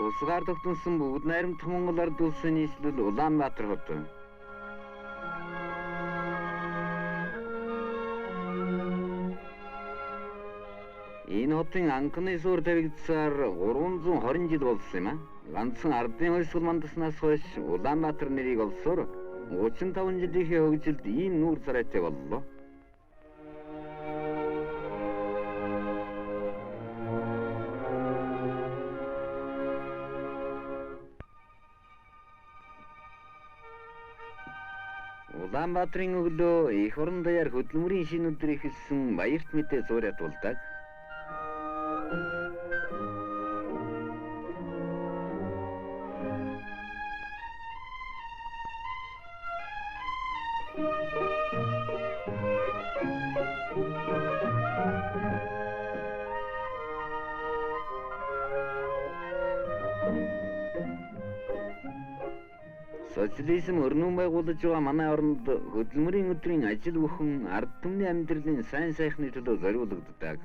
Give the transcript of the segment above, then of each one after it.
Улсгаар тогтносон бүгд найрамдах Монгол ард улсын нийслэл Улаанбаатар хот. Энэ хотын анхны суур тавигдсаар 320 жил болсон юм а. Ганцхан ардын хойсгол мандаснаас хойш Улаанбаатар нэрийг олсоор 35 жилийн хөгжилд ийм нүүр царайтай боллоо. Улаанбаатарын өглөө эх орон даяар хөдөлмөрийн шинэ өдөр ихэлсэн баярт мэдээ зуурьад тулдаг. Социализм өрнөн байгуулж байгаа манай оронд хөдөлмөрийн өдрийн ажил бүхэн ард түмний амьдралын сайн сайхны төлөө зориулагддаг.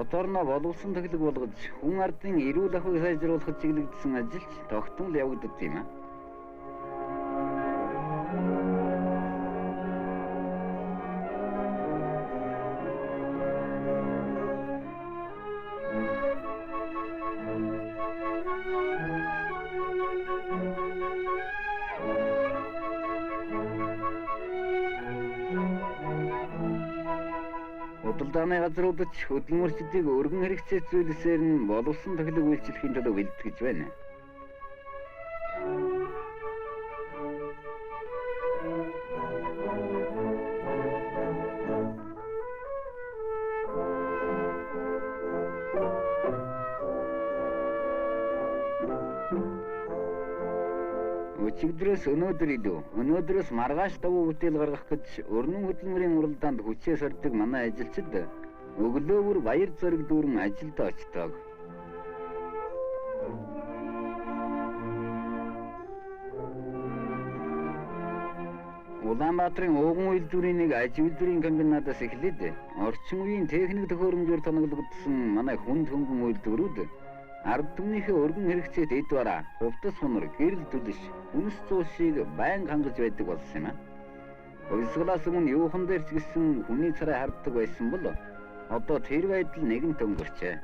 Хотоорно боловсон төглөг болгож хүн ардын эрүүл ахуйг сайжруулахад чиглэгдсэн ажилч тогтмол явагддаг юм а. Худалдааны газруудад хөдөлмөрчдийг өргөн хэрэгцээ зүйлсээр нь боловсон төглөг үйлчлэхийн төлөө бэлтгэж байна. Өчигдрөөс өнөөдөр илүү, өнөөдрөөс маргааш давуу бүтээл гаргах гэж өрнөн хөдөлмөрийн уралдаанд хүчээ сордог манай ажилчид өглөөгөр баяр зориг дүүрэн ажилд очдог. Улаанбаатарын ууган үйлдвэрийн нэг аж үйлдвэрийн комбинатаас эхлээд орчин үеийн техник төхөөрөмжөөр тоноглогдсон манай хүнд хөнгөн үйлдвэрүүд ард түмнийхээ өргөн хэрэгцээт эд бараа, хувцас хунар, гэрэл түлш, үнэс цуушийг байнга хангаж байдаг болсон юм а. Хувьсгалаас өмнө юухан дээр ч гэсэн хүний царай харддаг байсан бол одоо тэр байдал нэгэн өнгөрчээ.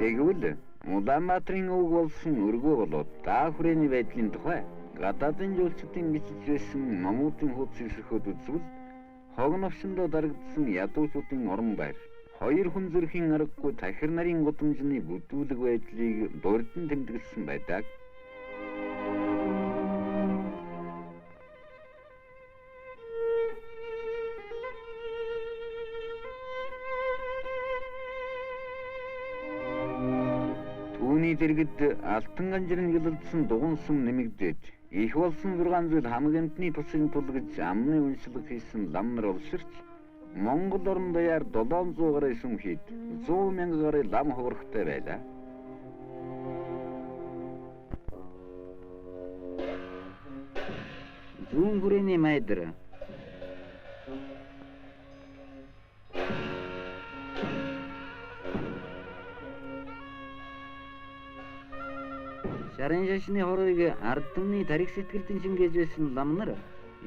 Тэгвэл Улаанбаатарын өвөг болсон өргөө болоод даа хүрээний байдлын тухай гадаадын жуулчдын бичиж байсан номуудын хуудас эсрэхөд үзвэл хог новшиндоо дарагдсан ядуучуудын орон байр, хоёр хүн зүрхийн аргагүй тахир нарын гудамжны бүдүүлэг байдлыг дурдан тэмдэглэсэн байдаг. Түүний дэргэд алтан ганжирын гялалдсан дугуйн сүм нэмэгдээд их болсон 6 зүйл хамаг амтны тусыг тулгаж амны үншлэг хийсэн лам нар олширч Монгол орон даяар 700 гаруй сүм хийд 100 мянга гаруй лам хугарахтай байлаа. Зүүн хүрээний майдар Шарын шашны хорыг ард түмний тарих сэтгэлдэн шингээж байсан лам нар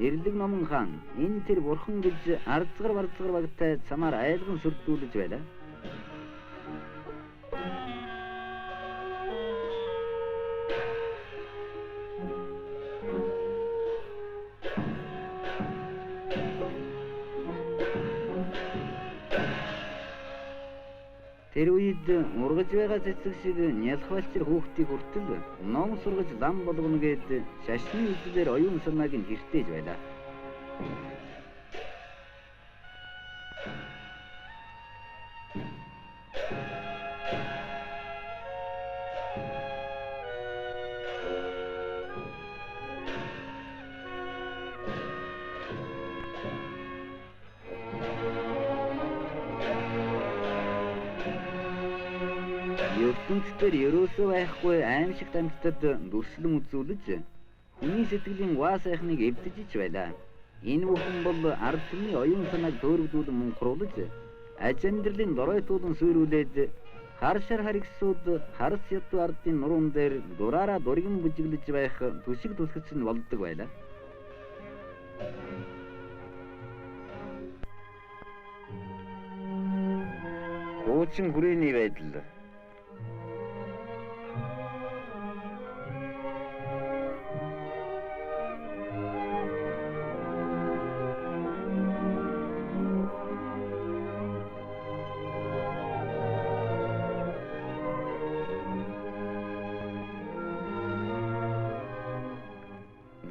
Эрлэг номон хаан энэ тэр бурхан гэж ардцгар бардцгар багтай цамаар айлган сүрдүүлж байлаа. Тэр үед ургаж байгаа цэцэг шиг нялх балчир хүүхдийг хүртэл ном сургаж лам болгоно гэд шашны үдлээр оюун санааг нь хэртээж байлаа. ертөнцийн ерөөсөө байхгүй аимшигт амьтдад дүрслэн үзүүлж хүний сэтгэлийн гуай сайхныг эвдэж ич байлаа. Энэ бүхэн бол ард түмний оюун санааг төөрөгдүүлэн мунхруулж аж амьдралын доройтуулан суйруулээд хар шар харгсууд харс ядуу ардын нуруунд дээр дураараа дургин бүжиглэж байх түшиг түлхэц нь болдог байлаа. Хуучин хүрээний байдал.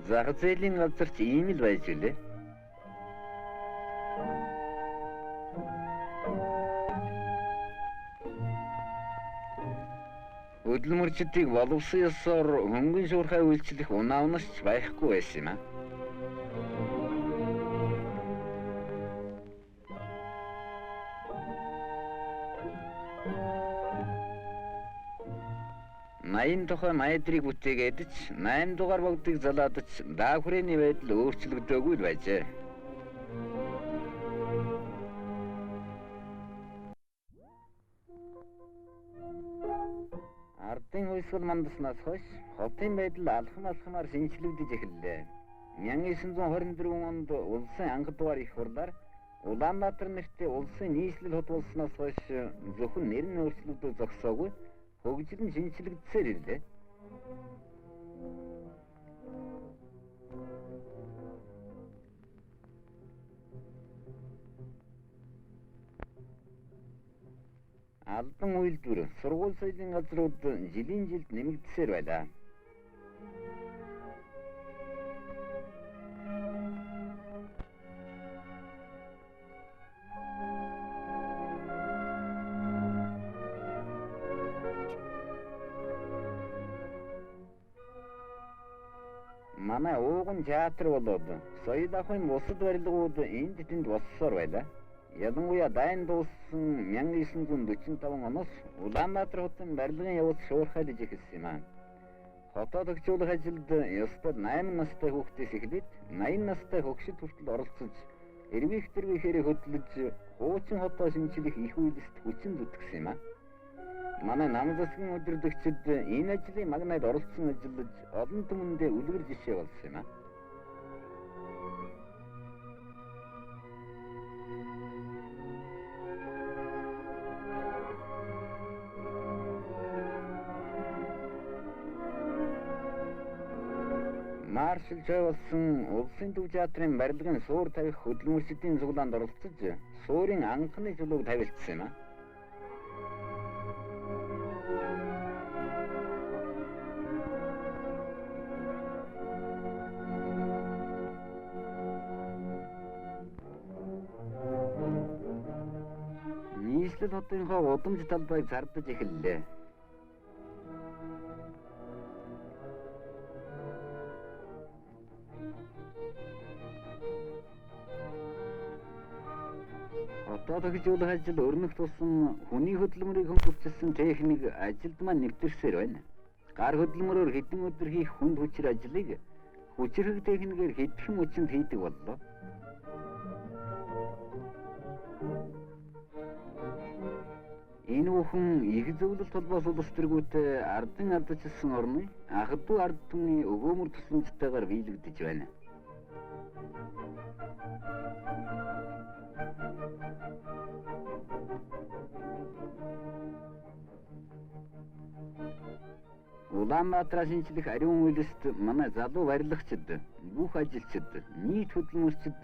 Зах зээлийн газар ч ийм л байж гэлээ. Хөдөлмөрчдийг боловсон ёсоор хөнгөн шуурхай үйлчлэх унаавнаас ч байхгүй байсан юм аа. Наян тухай майдрыг бүтээгээд ч 8 дугаар богдыг залаад ч даа хүрээний байдал өөрчлөгдөөгүй л байжээ. Ардын хувьсгал мандаснаас хойш хотын байдал алхамаар шинжлэгдэж эхэллээ. 1924 онд улсын анх дугаар их хурлаар Улаанбаатар нэртэй улсын нийслэл хот болсноос хойш зөвхөн нэрийн өөрчлөлтөд зогсоогүй хөгжил нь шинжлэгдсээр ирлээ. Албан үйлдвэр, сургууль соёлын газрууд жилийн жилд нэмэгдсээр байлаа. Манай ууган театр болоод соёл ахуйн бусад барилгууд энд тэнд болсоор байлаа. Ялангуяа дайн дууссан 1945 оноос Улаанбаатар хотын барилгын явц шуурхайлж эхэлсэн юм аа. Хотоо төгсгөх ажилд ёстой 8 настай хүүхдээс эхлээд 80 настай хөгшид хүртэл оролцож, эрвийхээр хөдлөж, хуучин хотоо шинжлэх их үйлсд хүчин зүтгэсэн юм аа. Манай нам засгийн удирдагчид энэ ажлын магнайд оролцсон ажиллаж олон түмэндээ үлгэр жишээ болсон юм аа. Маршал Жой болсон улсын төв театрын барилгын суур тавих хөдөлмөрчдийн цуглаанд оролцож, суурийн анхны чулууг тавилтсан юм аа. Нийслэл хотынхоо удамж талбайг зардаж эхэллээ. Хотоо төгсгөх ажил өрнөх тусам хүний хөдөлмөрийг хөнгөвчилсөн техник ажилд маань нэвтэрсээр байна. Гар хөдөлмөрөөр хэдэн өдөр хийх хүнд хүчир ажлыг хүчирхэг техникээр хэдхэн мөчөнд хийдэг боллоо. Энэ бүхэн их зөвлөлт холбоос улс төргүүтэй ардын ардчилсан орны ах トゥ ард түмний өгөөмөр тусламжтайгаар биелэгдэж байна. Улаанбаатар шинжлэх ариун үйлсэд манай залуу барилгачид, бүх ажилчид, нийт хөдөлмөрчид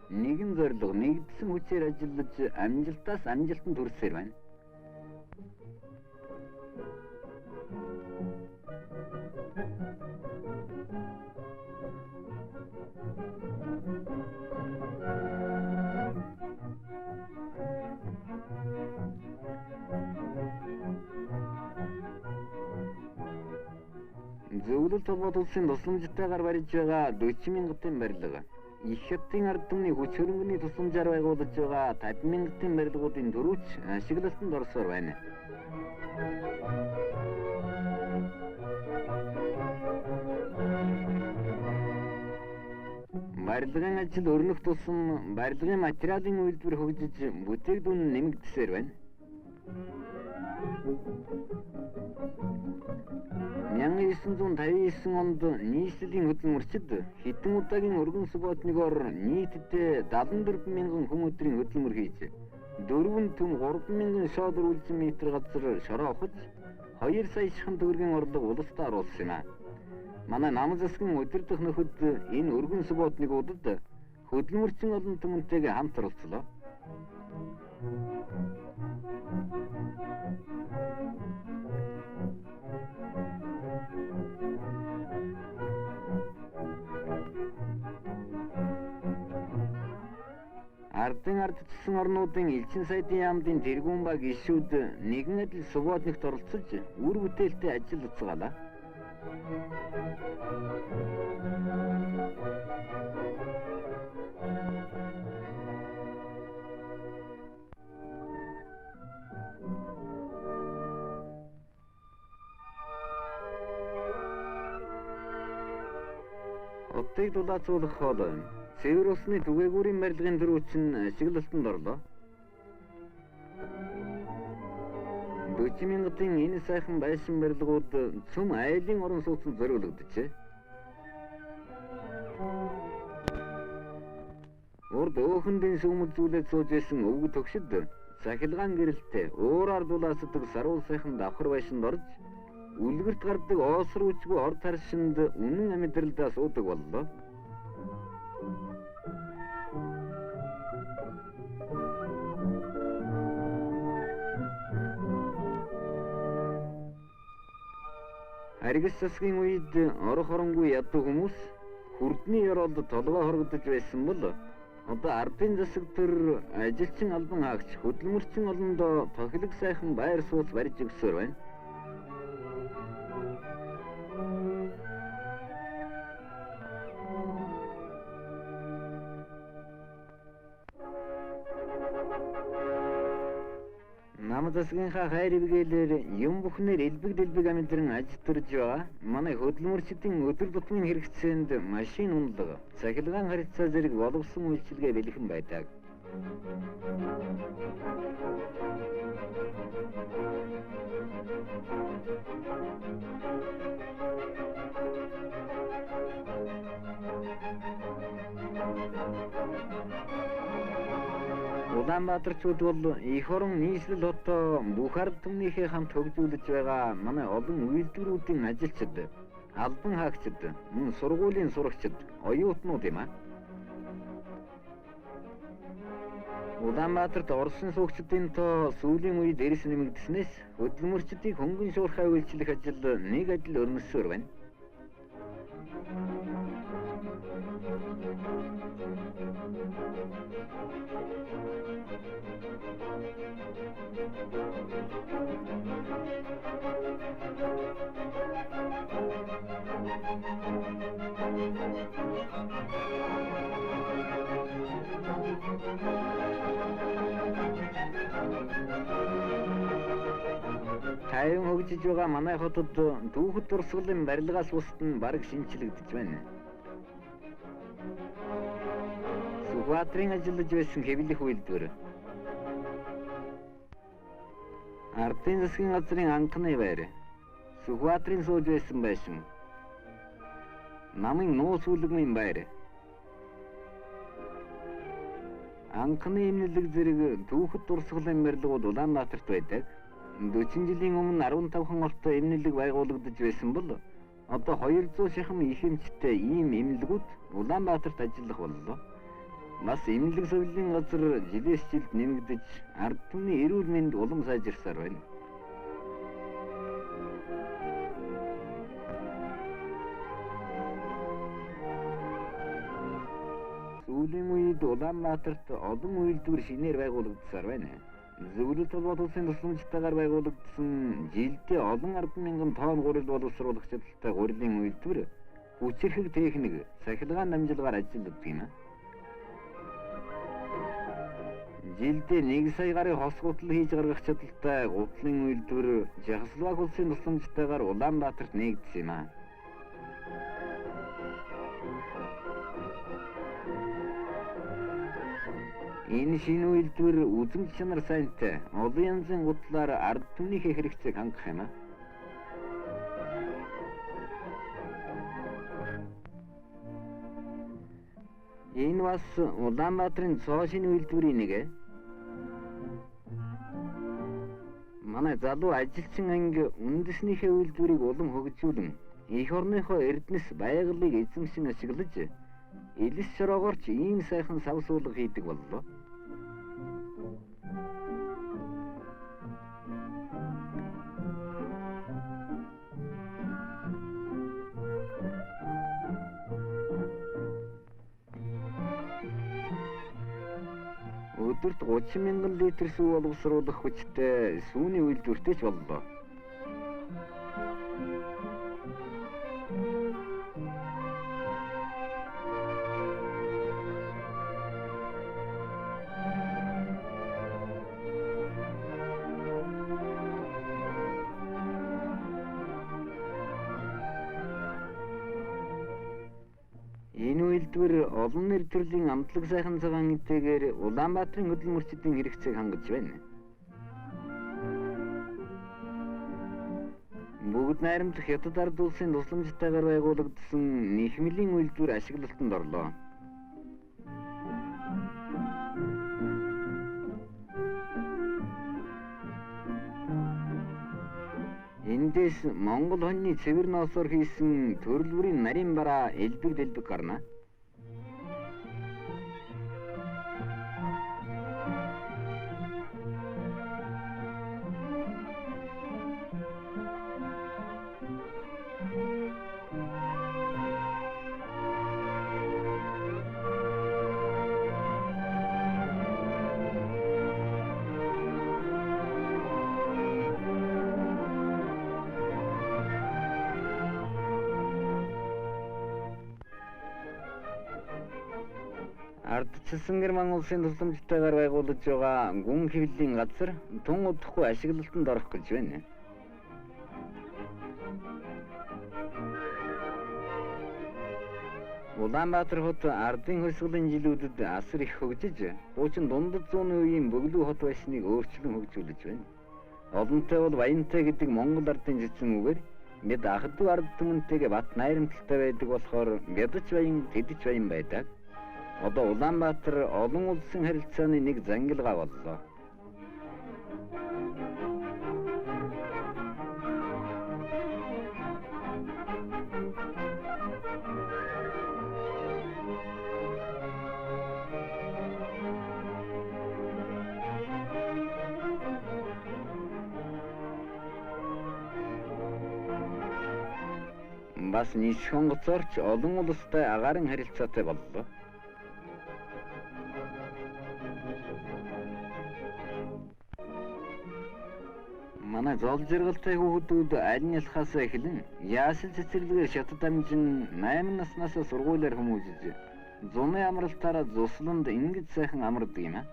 нэгэн зорилго, нэгдсэн хүчээр ажиллаж амжилтаас амжилтанд хүрсээр байна. Зөвлөлт холбоот улсын тусламжтайгаар барьж байгаа 40 мянгатын барилга, их хятадын ард түмний хүч хөрөнгөний тусламжаар байгуулж байгаа 50 мянгатын барилгуудын дөрвч ашиглалтанд орсоор байна. Барилгын ажил өрнөх тусам барилгын материалын үйлдвэр хөгжиж бүтээгдэхүүн нэмэгдсээр байна. 1959 онд нийслэлийн хөдөлмөрчид хэдэн удаагийн өргөн субботнигоор нийтдээ 74 мянган хүн өдрийн хөдөлмөр хийж 4 түм 3 мянган шодор үлзэн метр газар шороо ухаж 2 сая шхан төгрөгийн орлого улсдаа оруулсан юм а. Манай нам засгийн удирдах нөхөд энэ өргөн субботнигуудад хөдөлмөрчин олон түмэнтэйгээ хамт оролцлоо. Ардын ардчилсан орнуудын элчин сайдын яамдын тэргүүн баг гишүүд нэгэн адил субботнигт оролцож үр бүтээлтэй ажил уцгаалаа. Оттыг дулаацуулах хоолой. Цэвэр усны түгээгүүрийн барилгын дөрвч нь ашиглалтанд орлоо. 40 мянгатын энэ сайхан байшин барилгууд цөм айлын орон сууцнд зориулогджээ. Урд өөхөндийн сүмд зүйлээд сууж байсан өвгө төгшид цахилгаан гэрэлтэй уураар дулаасдаг саруул сайхан давхар байшинд орж үлгэрт гардаг оосрүүчгүй ор таршинд үнэн амьдралдаа суудаг боллоо. Аргис засгийн үед орох оронгүй ядуу хүмүүс хүрдний ёроолд толгой хоргодож байсан бол одоо ардын засаг төр ажилчин албан хаагч хөдөлмөрчин олондоо тохилог сайхан байр сууц барьж өгсөөр байна. Нам засгийнхаа хайр ивгэлээр юм бүхнээр элбэг дэлбэг амьдран ажиллаж байгаа манай хөдөлмөрчдийн өдөр тутмын хэрэгцээнд машин унлага, цахилгаан харилцаа зэрэг боловсон үйлчилгээ бэлхэн байдаг. Улаанбаатарчууд бол их орон нийслэл хотоо бүх ард түмнийхээ хамт хөгжүүлж байгаа манай олон үйлдвэрүүдийн ажилчид, албан хаагчид, мөн сургуулийн сурагчид, оюутнууд юм а. Улаанбаатарт Орсын суугчдын тоо сүүлийн үед эрс нэмэгдснээс хөдөлмөрчдийг хөнгөн шуурхай үйлчлэх ажил нэг адил өрнөсөөр байна. Тайван хөгжиж байгаа манай хотод дүүхэд дурсгалын барилгаас бусд нь бараг шинчлэгдэж байна. Сүхбаатарын ажиллаж байсан хэвлэх үйлдвэр, Ардын засгийн газрын анхны байр Сүхбаатарын сууж байсан байшин. Намын нуус үлгмийн байр. Анхны эмнэлэг зэрэг түүхэд дурсгалын барилгууд Улаанбаатарт байдаг. 40 жилийн өмнө 15хан ортой эмнэлэг байгуулагдаж байсан бол одоо 200 шахам их эмчтэй ийм эмнэлгүүд Улаанбаатарт ажиллах боллоо. Бас эмнэлэг совлын газар жилээс жилд нэмэгдэж ард түмний эрүүл мэнд улам сайжирсаар байна. Сүүлийн үед Улаанбаатарт олон үйлдвэр шинээр байгуулагдсаар байна. Зөвлөлт холбоот улсын тусламжтайгаар байгуулагдсан жилдээ олон 10,000 тонн гурил боловсруулах чадaltaй гурилын үйлдвэр хүчирхэг техник, сахилгаан дамжуулгаар ажилладаг юм. Жилдээ 1 сая гаруй хос гутал хийж гаргах чадaltaй гутлын үйлдвэр Чехословак улсын тусламжтайгаар Улаанбаатарт нээгдсэн юм. Энэ шинэ үйлдвэр үзмж чанар сайнтай олон янзын гутлаар ард түмнийхээ хэрэгцээг хангах юм. Энэ бас Улаанбаатарын цоо шинэ үйлдвэрийн нэг. Манай залуу ажилчин анги үндэснийхээ үйлдвэрийг улам хөгжүүлэн эх орныхоо эрдэнэс байгалыг эзэмшин ашиглаж элс шороогоорч ийм сайхан савсуулга хийдэг боллоо. Өдөрт 30,000 литр сүү боловсруулах хүчтэй сүүний үйлдвэртэй ч боллоо. Энэ үйлдвэр олон нэр төрлийн амтлаг сайхан цагаан эдгээр Улаанбаатарын хөдөл мөрчдийн хэрэгцээг хангаж байна. Бүгд найрамдах Хятад ард улсын тусламжтайгаар байгуулагдсан нэхмэлийн үйлдвэр ашиглалтанд орлоо. Эндээс Монгол хоньны цэвэр ноосоор хийсэн төрөл бүрийн нарийн бараа элбэг дэлбэг гарна. Ардчилсан Герман улсын тусламжтайгаар байгуулж байгаа гүн хэвлэлийн газар тун удахгүй ашиглалтанд орох гэж байна. Улаанбаатар хот ардын хөлсгөлийн жилүүдэд асар их хөгжиж, хуучин дундад зууны үеийн бөглүү хот байсныг өөрчлөн хөгжүүлж байна. Олонтой бол баянтай гэдэг Монгол ардын жисэн үгээр бид ах トゥ ард түмэнтэйгээ бат найрамдалтай байдаг болохоор бядаж баян тэдэж баян байдаг. Одоо Улаанбаатар олон улсын харилцааны нэг зангилгаа боллоо. Бас нийс хонгоцоорч олон улстай агаарын харилцаатай боллоо. Манай зол жаргалтай хүүхдүүд аль нь ялхаас эхлэн яасэл цэцэрлэгээр шатад амжин 8 наснаас сургуулиар хүмүүжиж зуны амралтаараа зусланд ингэж сайхан амардаг юм аа.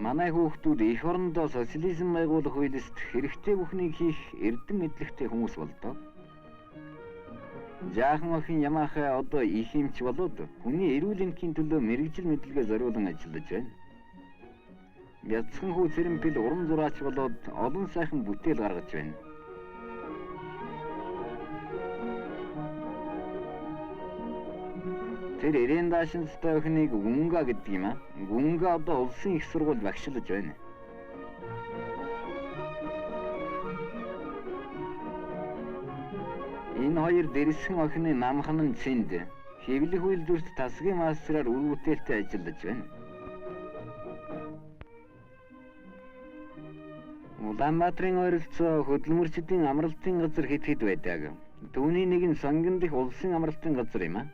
Манай хүүхдүүд эх орондоо социализм байгуулах үйлст хэрэгтэй бүхнийг хийх эрдэм мэдлэгтэй хүмүүс болдоо. Жаахан охин Ямахаа одоо их юмч болоод хүний эрүүл энхийн төлөө мэрэгжил мэдлэгээ зориулан ажиллаж байна. Бяцхан хүү Цэрэнбэл уран зураач болоод олон сайхан бүтээл гаргаж байна. Тэр эрээн даашинстай охиныг Гүнга гэдэг юм аа. Гүнга одоо улсын их сургууль багшлаж байна. Энэ хоёр дэрсэн охины намхан нь Цэнд хэвлэх үйлдвэрт тасгийн мастраар үр бүтээлтэй ажиллаж байна. Улаанбаатарын ойролцоо хөдөлмөрчдийн амралтын газар хэд хэд байдаг. Түүний нэг нь Сонгон дэх улсын амралтын газар юм аа.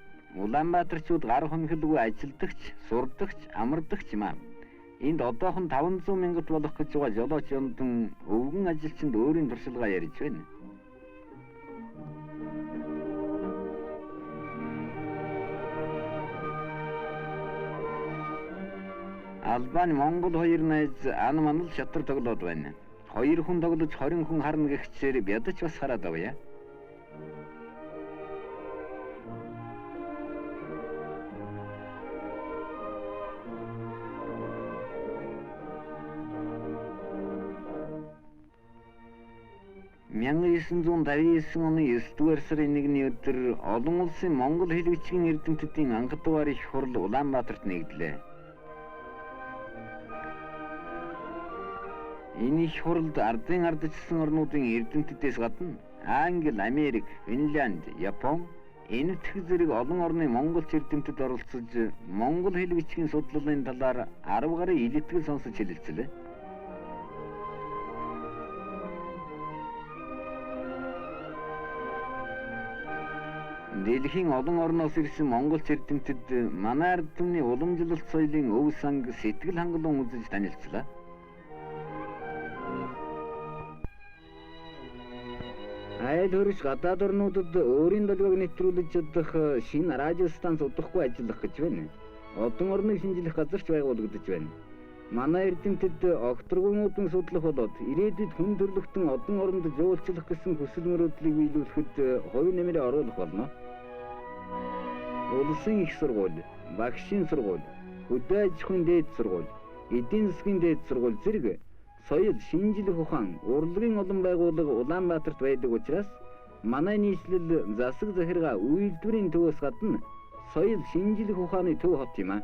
Улаанбаатарчууд гар хонхилгүй ажилдагч, сурдагч, амардагч юм аа. Энд одоохон 500 мянгат болох гэж байгаа жолооч ёндон өвгөн ажилчинд өөрийн туршилгаа ярьж байна. Албан Монгол хоёр найз ан манал шатар тоглоод байна. Хоёр хүн тоглож 20 хүн харна гихчээр бядаж бас хараад авъя. Мянган 959 оны 9-р сарын 1-ний өдөр олон улсын монгол хэл бичгийн эрдэмтдийн анх дугаар их хурал Улаанбаатарт нэгдлээ. Энэ их хуралд ардын ардчилсан орнуудын эрдэмтдээс гадна Англи, Америк, Финланд, Япон, энэтхэг зэрэг олон орны монголч эрдэмтэд оролцож монгол хэл бичгийн судлалын талаар 10 гаруй илтгэл сонсож хэлэлцлээ. Дэлхийн олон орноос ирсэн монголч эрдэмтэд манай ард түмний уламжлалт соёлын өв санг сэтгэл хангалуун үзэж танилцлаа. Айл хөрш гадаад орнуудад өөрийн долгиог нэвтрүүлж чадах шинэ радио станц удахгүй ажиллах гэж байна. Одон орныг шинжлэх газарч байгуулагдаж байна. Манай эрдэмтэд огторгуунуудын судлах болоод ирээдүйд хүн төрлөختөн одон оронд жуулчлах гэсэн хүсэл мөрөөдлийг биелүүлэхэд хувь нэмрээ оруулах болно. Улсын их сургууль, багшийн сургууль, хөдөө аж ахуйн дээд сургууль, эдийн засгийн дээд сургууль зэрэг соёл, шинжлэх ухаан, урлагийн олон байгууллага Улаанбаатарт байдаг учраас манай нийслэл засаг захиргаа үйлдвэрийн төвөөс гадна соёл, шинжлэх ухааны төв хот юм аа.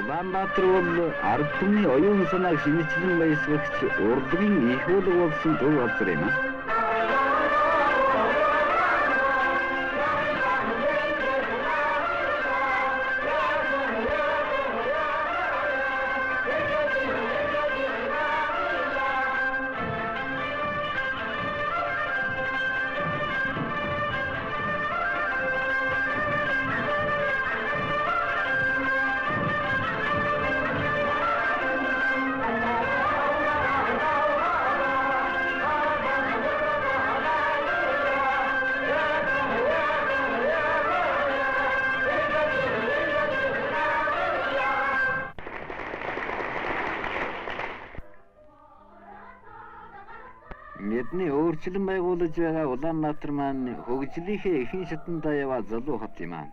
Улаанбаатар бол ард түмний оюун санааг шинэчлэн баясгач урлагийн их уулга болсон төв газар юм аа. Бидний өөрчлөн байгуулж байгаа Улаанбаатар маань хөгжлийнхээ ихэнх шатандаа яваа залуу хот юм аа.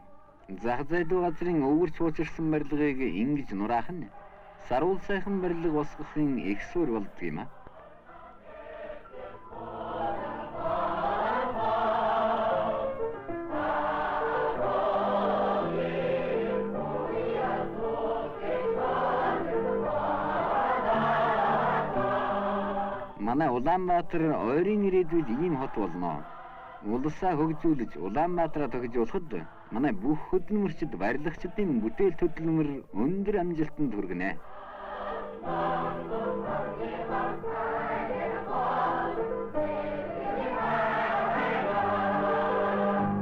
Зах зээл газрын өвөрч уучирсан барилгыг ингэж нураах нь сарвал сайхан барилга босгохын их суурь болдог юм аа. Манай Улаанбаатар ойрын ирээдүйд ийм хот болно. Улсаа хөгжүүлж Улаанбаатараа тохижуулахад манай бүх хөдөлмөрчид, барилгачдын бүтээл хөдөлмөр өндөр амжилтанд хүргэнэ.